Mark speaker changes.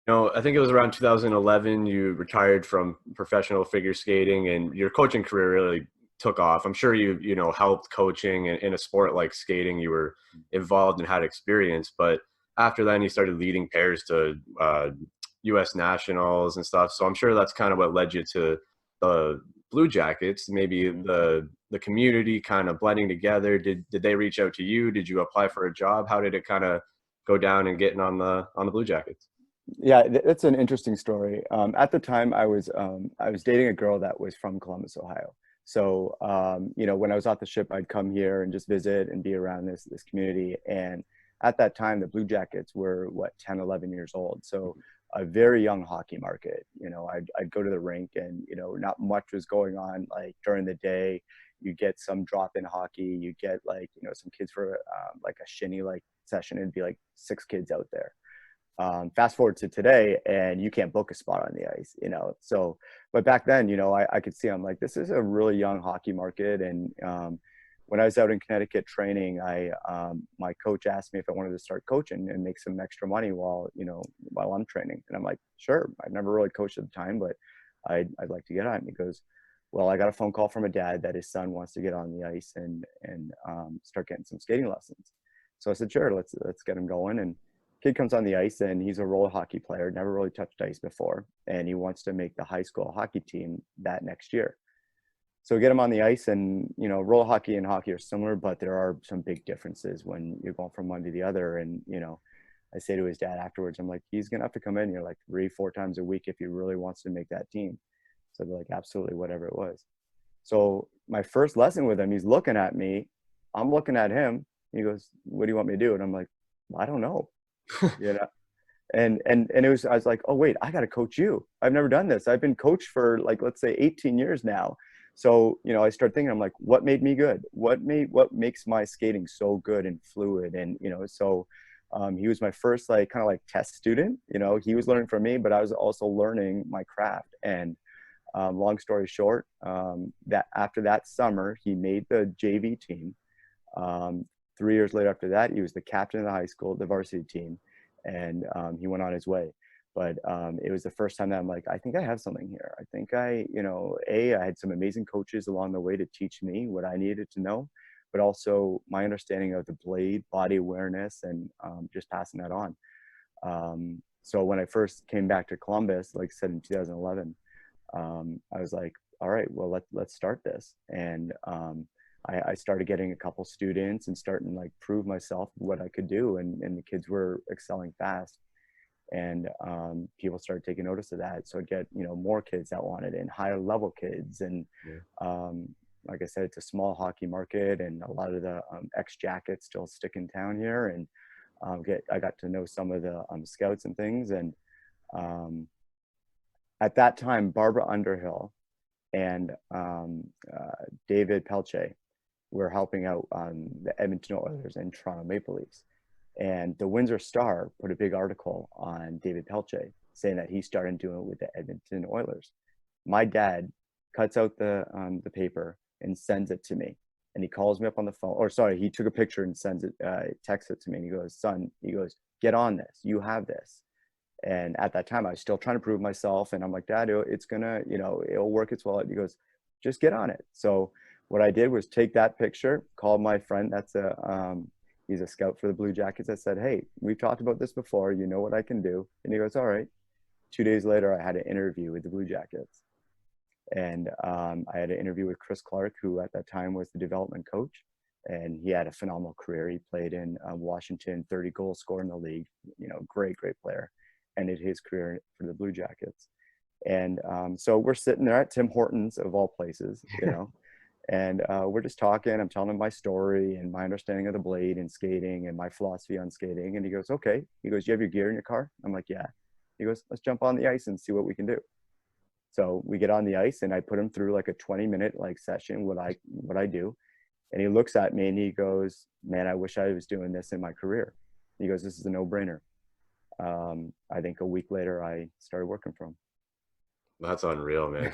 Speaker 1: I think it was around 2011 you retired from professional figure skating, and your coaching career really took off. I'm sure you helped coaching in a sport like skating. You were involved and had experience, but after then you started leading pairs to U.S. nationals and stuff. So I'm sure that's kind of what led you to the Blue Jackets. Maybe the community kind of blending together. Did they reach out to you? Did you apply for a job? How did it kind of go down and getting on the Blue Jackets?
Speaker 2: Yeah, it's an interesting story. At the time, I was dating a girl that was from Columbus, Ohio. So when I was off the ship, I'd come here and just visit and be around this community. And at that time, the Blue Jackets were 10, 11 years old. So a very young hockey market. I'd go to the rink, and not much was going on. Like during the day, you get some drop in hockey. You get some kids for like a shinny like session. It'd be like 6 kids out there. Fast forward to today, and you can't book a spot on the ice, so, but back then, I could see, I'm like, this is a really young hockey market. And when I was out in Connecticut training, my coach asked me if I wanted to start coaching and make some extra money while I'm training. And I'm like, sure. I've never really coached at the time, but I'd like to get on. And he goes, well, I got a phone call from a dad that his son wants to get on the ice and start getting some skating lessons. So I said, sure, let's get him going. And kid comes on the ice, and he's a roller hockey player, never really touched ice before, and he wants to make the high school hockey team that next year. So we get him on the ice, and roller hockey and hockey are similar, but there are some big differences when you're going from one to the other. And I say to his dad afterwards, I'm like, he's gonna have to come in here like 3-4 times a week if he really wants to make that team. So they're like, absolutely, whatever it was. So my first lesson with him, he's looking at me, I'm looking at him. He goes, what do you want me to do? And I'm like, I don't know. And it was, I was like, oh wait, I got to coach you. I've never done this. I've been coached for let's say 18 years now. So I start thinking, I'm like, what made me good? What makes my skating so good and fluid? And so he was my first kind of test student. He was learning from me, but I was also learning my craft. And long story short, that after that summer, he made the JV team. 3 years later after that, he was the captain of the high school, the varsity team, and he went on his way. But it was the first time that I'm like, I think I have something here. I think I had some amazing coaches along the way to teach me what I needed to know, but also my understanding of the blade, body awareness, and just passing that on. So when I first came back to Columbus, like I said, in 2011, I was like, all right, well, let's start this. And I started getting a couple students and starting to prove myself what I could do. And the kids were excelling fast. And people started taking notice of that. So I'd get, more kids that wanted in, higher level kids. And like I said, it's a small hockey market, and a lot of the ex-Jackets still stick in town here. And I got to know some of the scouts and things. And at that time, Barbara Underhill and David Pelche were helping out on the Edmonton Oilers and Toronto Maple Leafs. And the Windsor Star put a big article on David Pelche saying that he started doing it with the Edmonton Oilers. My dad cuts out the paper and sends it to me. And he calls me up on the phone, or sorry, he took a picture and sends it, texts it to me. And he goes, son, get on this. You have this. And at that time, I was still trying to prove myself. And I'm like, Dad, it's gonna, it'll work its well. He goes, just get on it. So what I did was take that picture, call my friend. He's a scout for the Blue Jackets. I said, hey, we've talked about this before. You know what I can do. And he goes, all right. 2 days later, I had an interview with the Blue Jackets. And I had an interview with Chris Clark, who at that time was the development coach. And he had a phenomenal career. He played in Washington, 30 goals scored in the league. Great player. Ended his career for the Blue Jackets. And so we're sitting there at Tim Hortons, of all places, and we're just talking. I'm telling him my story and my understanding of the blade and skating and my philosophy on skating. And he goes, okay. He goes, you have your gear in your car? I'm like, yeah. He goes, let's jump on the ice and see what we can do. So we get on the ice, and I put him through a 20-minute session, what I do. And he looks at me and he goes, man, I wish I was doing this in my career. He goes, this is a no-brainer. I think a week later, I started working for him.
Speaker 1: That's unreal, man.